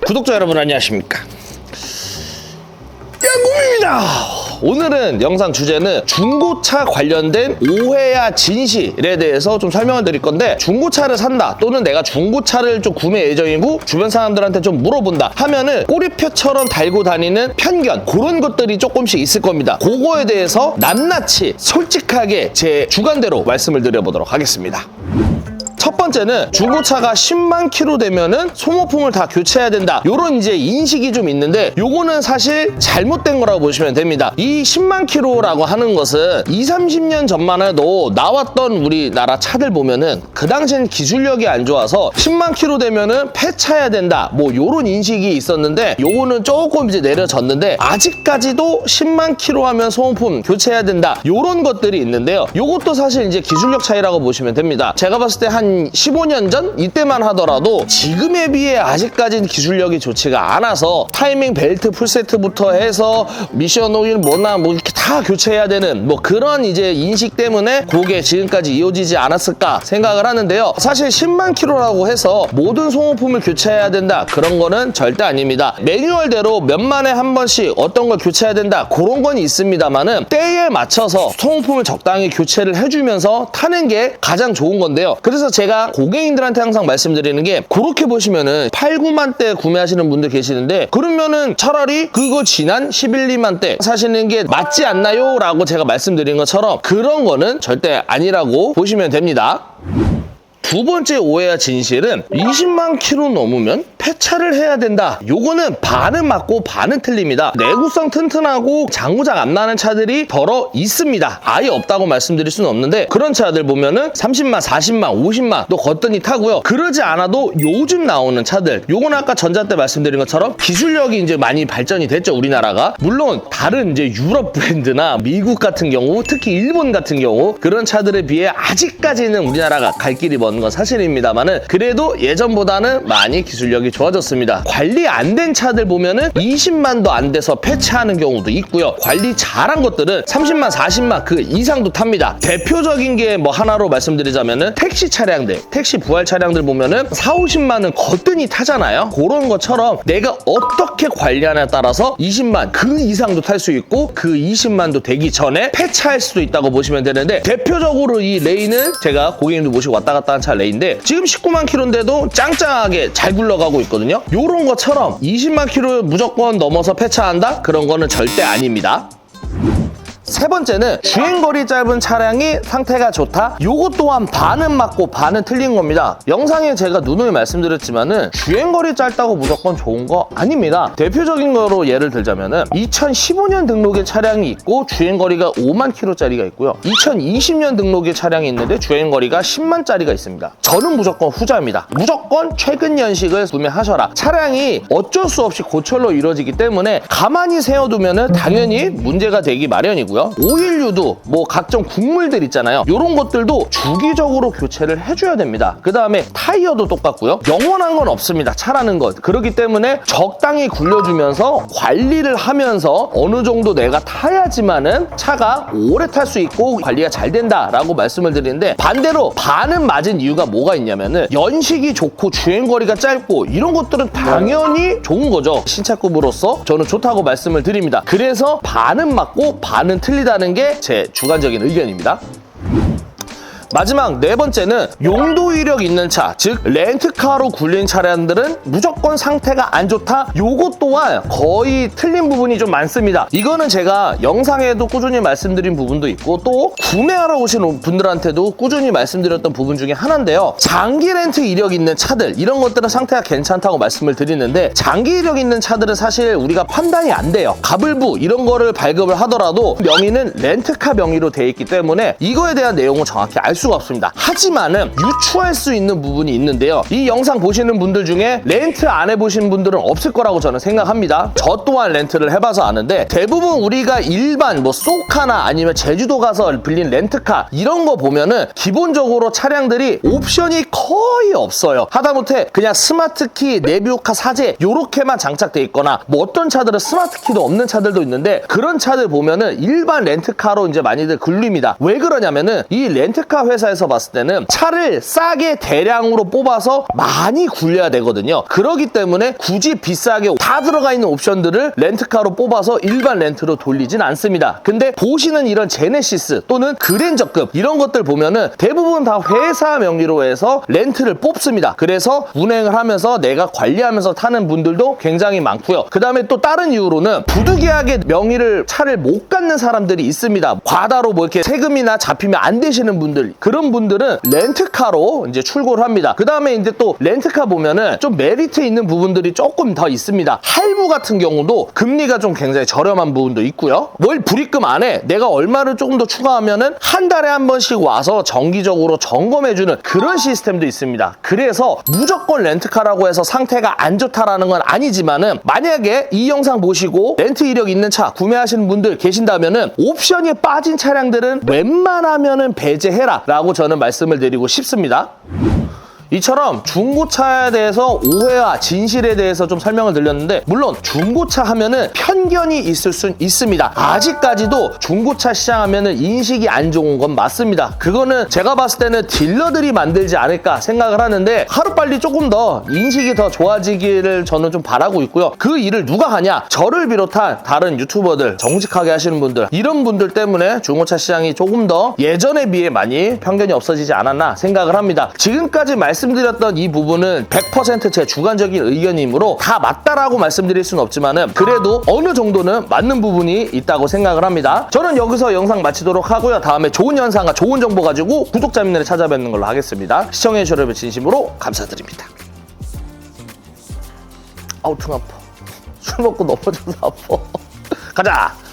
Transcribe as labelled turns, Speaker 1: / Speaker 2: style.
Speaker 1: 구독자 여러분 안녕하십니까, 양곰입니다. 오늘은 영상 주제는 중고차 관련된 오해야 진실에 대해서 좀 설명을 드릴 건데, 중고차를 산다 또는 내가 중고차를 좀 구매 예정이고 주변 사람들한테 좀 물어본다 하면은 꼬리표처럼 달고 다니는 편견, 그런 것들이 조금씩 있을 겁니다. 그거에 대해서 낱낱이 솔직하게 제 주관대로 말씀을 드려보도록 하겠습니다. 첫 번째는 중고차가 10만 킬로 되면은 소모품을 다 교체해야 된다, 요런 이제 인식이 좀 있는데, 요거는 사실 잘못된 거라고 보시면 됩니다. 이 10만 킬로라고 하는 것은 20-30년 전만 해도 나왔던 우리나라 차들 보면은 그 당시엔 기술력이 안 좋아서 10만 킬로 되면은 폐차해야 된다, 뭐 요런 인식이 있었는데, 요거는 조금 이제 내려졌는데 아직까지도 10만 킬로 하면 소모품 교체해야 된다, 요런 것들이 있는데요. 요것도 사실 이제 기술력 차이라고 보시면 됩니다. 제가 봤을 때 한 15년 전 이때만 하더라도 지금에 비해 아직까지는 기술력이 좋지가 않아서 타이밍 벨트 풀세트부터 해서 미션 오일 뭐나 뭐 이렇게 다 교체해야 되는 뭐 그런 이제 인식 때문에 그게 지금까지 이어지지 않았을까 생각을 하는데요. 사실 10만 킬로라고 해서 모든 소모품을 교체해야 된다, 그런 거는 절대 아닙니다. 매뉴얼대로 몇만에 한 번씩 어떤 걸 교체해야 된다, 그런 건 있습니다만은 때에 맞춰서 소모품을 적당히 교체를 해주면서 타는 게 가장 좋은 건데요. 그래서 제가 고객님들한테 항상 말씀드리는 게, 그렇게 보시면은 8, 9만 대 구매하시는 분들 계시는데, 그러면은 차라리 그거 지난 11, 2만 대 사시는 게 맞지 않나요? 라고 제가 말씀드린 것처럼 그런 거는 절대 아니라고 보시면 됩니다. 두 번째 오해야 진실은 20만 킬로 넘으면 폐차를 해야 된다. 요거는 반은 맞고 반은 틀립니다. 내구성 튼튼하고 장고장 안 나는 차들이 더러 있습니다. 아예 없다고 말씀드릴 수는 없는데, 그런 차들 보면은 30만, 40만, 50만 또 거뜬히 타고요. 그러지 않아도 요즘 나오는 차들, 요건 아까 전자 때 말씀드린 것처럼 기술력이 이제 많이 발전이 됐죠, 우리나라가. 물론 다른 이제 유럽 브랜드나 미국 같은 경우, 특히 일본 같은 경우 그런 차들에 비해 아직까지는 우리나라가 갈 길이 먼 건 사실입니다만은, 그래도 예전보다는 많이 기술력이 좋아졌습니다. 관리 안 된 차들 보면은 20만도 안 돼서 폐차하는 경우도 있고요. 관리 잘한 것들은 30만, 40만 그 이상도 탑니다. 대표적인 게 뭐 하나로 말씀드리자면은 택시 차량들, 택시 부할 차량들 보면은 4, 50만은 거뜬히 타잖아요. 그런 것처럼 내가 어떻게 관리하냐에 따라서 20만 그 이상도 탈 수 있고 그 20만도 되기 전에 폐차할 수도 있다고 보시면 되는데, 대표적으로 이 레인은 제가 고객님들 모시고 왔다 갔다 한 차 레인데 지금 19만 킬로인데도 짱짱하게 잘 굴러가고 있거든요. 요런 것처럼 20만 킬로 무조건 넘어서 폐차한다? 그런 거는 절대 아닙니다. 세 번째는 주행거리 짧은 차량이 상태가 좋다? 요것 또한 반은 맞고 반은 틀린 겁니다. 영상에 제가 누누이 말씀드렸지만은 주행거리 짧다고 무조건 좋은 거 아닙니다. 대표적인 거로 예를 들자면은 2015년 등록의 차량이 있고 주행거리가 5만 킬로짜리가 있고요. 2020년 등록의 차량이 있는데 주행거리가 10만짜리가 있습니다. 저는 무조건 후자입니다. 무조건 최근 연식을 구매하셔라. 차량이 어쩔 수 없이 고철로 이루어지기 때문에 가만히 세워두면은 당연히 문제가 되기 마련이고요. 오일류도 뭐 각종 국물들 있잖아요. 이런 것들도 주기적으로 교체를 해줘야 됩니다. 그 다음에 타이어도 똑같고요. 영원한 건 없습니다, 차라는 것. 그렇기 때문에 적당히 굴려주면서 관리를 하면서 어느 정도 내가 타야지만은 차가 오래 탈 수 있고 관리가 잘 된다라고 말씀을 드리는데, 반대로 반은 맞은 이유가 뭐가 있냐면은 연식이 좋고 주행거리가 짧고 이런 것들은 당연히 좋은 거죠. 신차급으로서 저는 좋다고 말씀을 드립니다. 그래서 반은 맞고 반은 틀리다는 게 제 주관적인 의견입니다. 마지막 네 번째는 용도 이력 있는 차, 즉 렌트카로 굴린 차량들은 무조건 상태가 안 좋다? 요것 또한 거의 틀린 부분이 좀 많습니다. 이거는 제가 영상에도 꾸준히 말씀드린 부분도 있고 또 구매하러 오신 분들한테도 꾸준히 말씀드렸던 부분 중에 하나인데요. 장기 렌트 이력 있는 차들, 이런 것들은 상태가 괜찮다고 말씀을 드리는데, 장기 이력 있는 차들은 사실 우리가 판단이 안 돼요. 가불부 이런 거를 발급을 하더라도 명의는 렌트카 명의로 돼 있기 때문에 이거에 대한 내용은 정확히 알 수가 없습니다. 하지만은 유추할 수 있는 부분이 있는데요. 이 영상 보시는 분들 중에 렌트 안 해보신 분들은 없을 거라고 저는 생각합니다. 저 또한 렌트를 해봐서 아는데, 대부분 우리가 일반 뭐 쏘카나 아니면 제주도 가서 빌린 렌트카 이런 거 보면은 기본적으로 차량들이 옵션이 거의 없어요. 하다못해 그냥 스마트키, 내비오카, 사제 요렇게만 장착돼 있거나, 뭐 어떤 차들은 스마트키도 없는 차들도 있는데, 그런 차들 보면은 일반 렌트카로 이제 많이들 굴립니다. 왜 그러냐면은 이 렌트카 회사에서 봤을 때는 차를 싸게 대량으로 뽑아서 많이 굴려야 되거든요. 그렇기 때문에 굳이 비싸게 다 들어가 있는 옵션들을 렌트카로 뽑아서 일반 렌트로 돌리진 않습니다. 근데 보시는 이런 제네시스 또는 그랜저급 이런 것들 보면은 대부분 다 회사 명의로 해서 렌트를 뽑습니다. 그래서 운행을 하면서 내가 관리하면서 타는 분들도 굉장히 많고요. 그 다음에 또 다른 이유로는 부득이하게 명의를 차를 못 갖는 사람들이 있습니다. 과다로 뭐 이렇게 세금이나 잡히면 안 되시는 분들, 그런 분들은 렌트카로 이제 출고를 합니다. 그 다음에 이제 또 렌트카 보면은 좀 메리트 있는 부분들이 조금 더 있습니다. 할부 같은 경우도 금리가 좀 굉장히 저렴한 부분도 있고요. 월 불입금 안에 내가 얼마를 조금 더 추가하면은 한 달에 한 번씩 와서 정기적으로 점검해주는 그런 시스템도 있습니다. 그래서 무조건 렌트카라고 해서 상태가 안 좋다라는 건 아니지만은 만약에 이 영상 보시고 렌트 이력 있는 차 구매하시는 분들 계신다면은 옵션이 빠진 차량들은 웬만하면은 배제해라 라고 저는 말씀을 드리고 싶습니다. 이처럼 중고차에 대해서 오해와 진실에 대해서 좀 설명을 드렸는데, 물론 중고차 하면은 편견이 있을 수 있습니다. 아직까지도 중고차 시장 하면은 인식이 안 좋은 건 맞습니다. 그거는 제가 봤을 때는 딜러들이 만들지 않을까 생각을 하는데, 하루빨리 조금 더 인식이 더 좋아지기를 저는 좀 바라고 있고요. 그 일을 누가 하냐? 저를 비롯한 다른 유튜버들, 정직하게 하시는 분들, 이런 분들 때문에 중고차 시장이 조금 더 예전에 비해 많이 편견이 없어지지 않았나 생각을 합니다. 지금까지 말씀드렸던 이 부분은 100% 제 주관적인 의견이므로 다 맞다라고 말씀드릴 수는 없지만은 그래도 어느 정도는 맞는 부분이 있다고 생각을 합니다. 저는 여기서 영상 마치도록 하고요. 다음에 좋은 영상과 좋은 정보 가지고 구독자님들을 찾아뵙는 걸로 하겠습니다. 시청해주셔서 여러분 진심으로 감사드립니다. 아우 등 아파. 술 먹고 넘어져서 아파. 가자.